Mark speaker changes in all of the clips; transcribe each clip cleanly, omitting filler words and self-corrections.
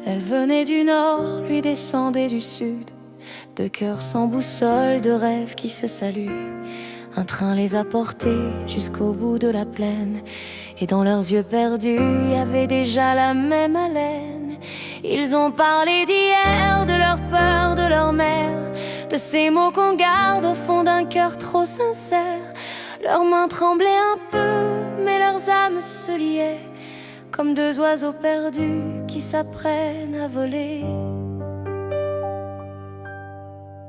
Speaker 1: Elle venait du nord, lui descendait du sud. De cœurs sans boussole, de rêves qui se saluent. Un train les a portés jusqu'au bout de la plaine. Et dans leurs yeux perdus, y avait déjà la même haleine. Ils ont parlé d'hier, de leur peur, de leur mère, de ces mots qu'on garde au fond d'un cœur trop sincère. Leurs mains tremblaient un peu, mais leurs âmes se liaient, comme deux oiseaux perdus qui s'apprennent à voler.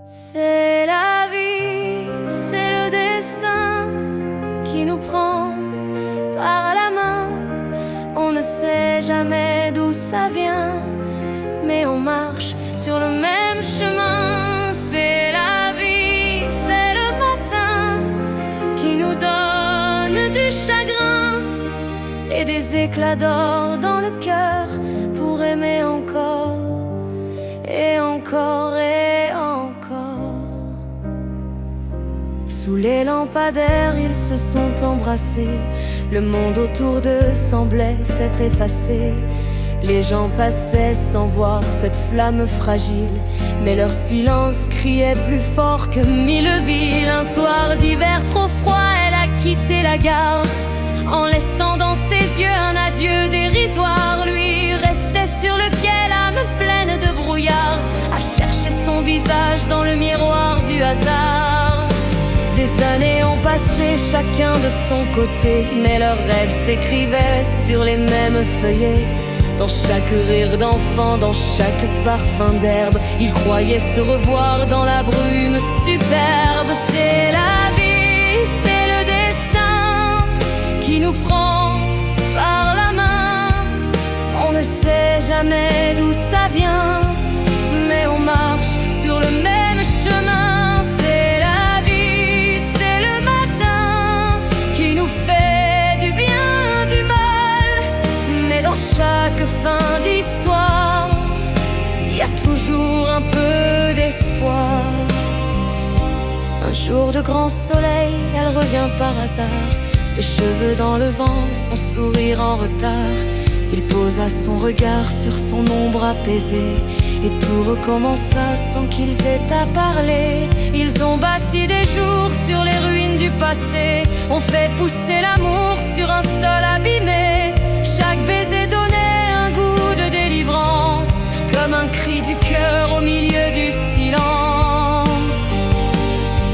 Speaker 1: C'est la vie, c'est le destin qui nous prend par la main. On ne sait jamais d'où ça vient, mais on marche sur le même chemin. C'est la vie, c'est le matin qui nous donne du chagrin et des éclats d'or dans le cœur pour aimer encore et encore et encore. Sous les lampadaires, ils se sont embrassés. Le monde autour d'eux semblait s'être effacé. Les gens passaient sans voir cette flamme fragile, mais leur silence criait plus fort que mille villes. Un soir d'hiver trop froid, elle a quitté la gare, en laissant dans ses yeux un adieu dérisoire. Lui restait sur le quai, l'âme pleine de brouillard, à chercher son visage dans le miroir du hasard. Des années ont passé, chacun de son côté, mais leurs rêves s'écrivaient sur les mêmes feuillets. Dans chaque rire d'enfant, dans chaque parfum d'herbe, ils croyaient se revoir dans la brume superbe. C'est la vie, c'est le destin qui nous prend par la main. On ne sait jamais d'où ça vient, mais on marche sur le même chemin. C'est la vie, c'est le matin qui nous fait du bien, du mal, mais dans chaque fin d'histoire, il y a toujours un peu d'espoir. Un jour de grand soleil, elle revient par hasard, ses cheveux dans le vent, son sourire en retard. Il posa son regard sur son ombre apaisée, et tout recommença sans qu'ils aient à parler. Ils ont bâti des jours sur les ruines du passé, ont fait pousser l'amour sur un sol abîmé. Chaque baiser donnait un goût de délivrance, comme un cri du cœur au milieu du silence.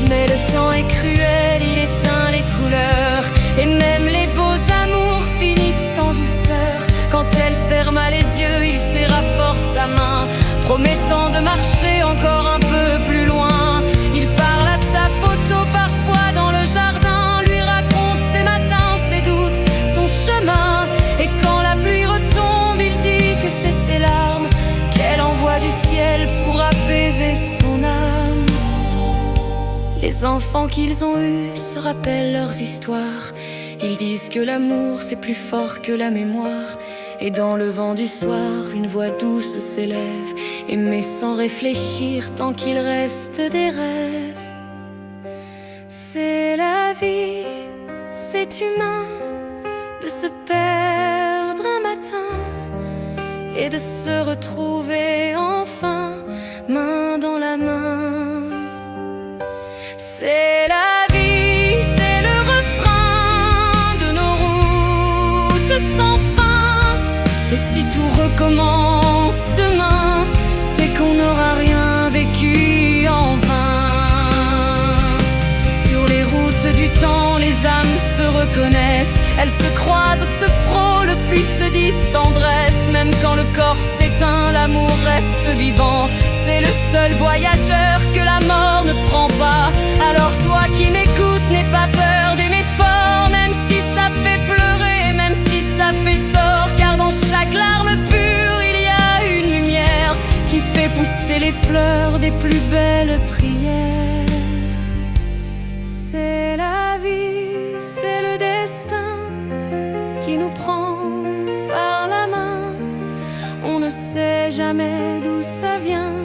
Speaker 1: Mais le temps est cruel, il éteint les couleurs, et même les beaux amours finissent en douceur. Quand elle ferma les yeux, il serra fort sa main, promettant de marcher encore un peu plus loin. Il parle à sa photo parfois dans le jardin, lui raconte ses matins, ses doutes, son chemin. Et quand la pluie retombe, il dit que c'est ses larmes qu'elle envoie du ciel pour apaiser son âme. Les enfants qu'ils ont eus se rappellent leurs histoires. Ils disent que l'amour c'est plus fort que la mémoire. Et dans le vent du soir, une voix douce s'élève, aimer sans réfléchir tant qu'il reste des rêves. C'est la vie, c'est humain de se perdre un matin et de se retrouver enfin main dans la main. C'est la vie, c'est le refrain de nos routes sans fin. Et si tout recommence demain, c'est qu'on n'aura rien vécu en vain. Sur les routes du temps, les âmes se reconnaissent, elles se croisent, se frôlent, puis se disent tendresse. Même quand le corps s'éteint, l'amour reste vivant. C'est le seul voyageur que la mort ne prend pas. Alors toi qui m'écoutes, n'aie pas peur d'aimer fort, même si ça fait pleurer, même si ça fait tort. Car dans chaque larme pure, il y a une lumière qui fait pousser les fleurs des plus belles prières. C'est la vie, c'est le destin qui nous prend par la main. On ne sait jamais d'où ça vient,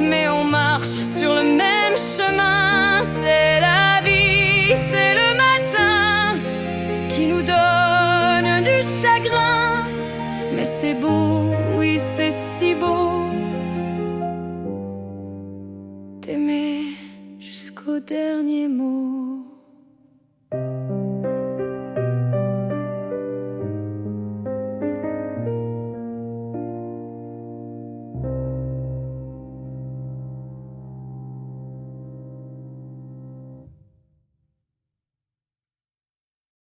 Speaker 1: mais on marche sur le même chemin. C'est la vie, c'est le matin qui nous donne du chagrin, mais c'est beau Oui, c'est si beau d'aimer jusqu'au dernier mot.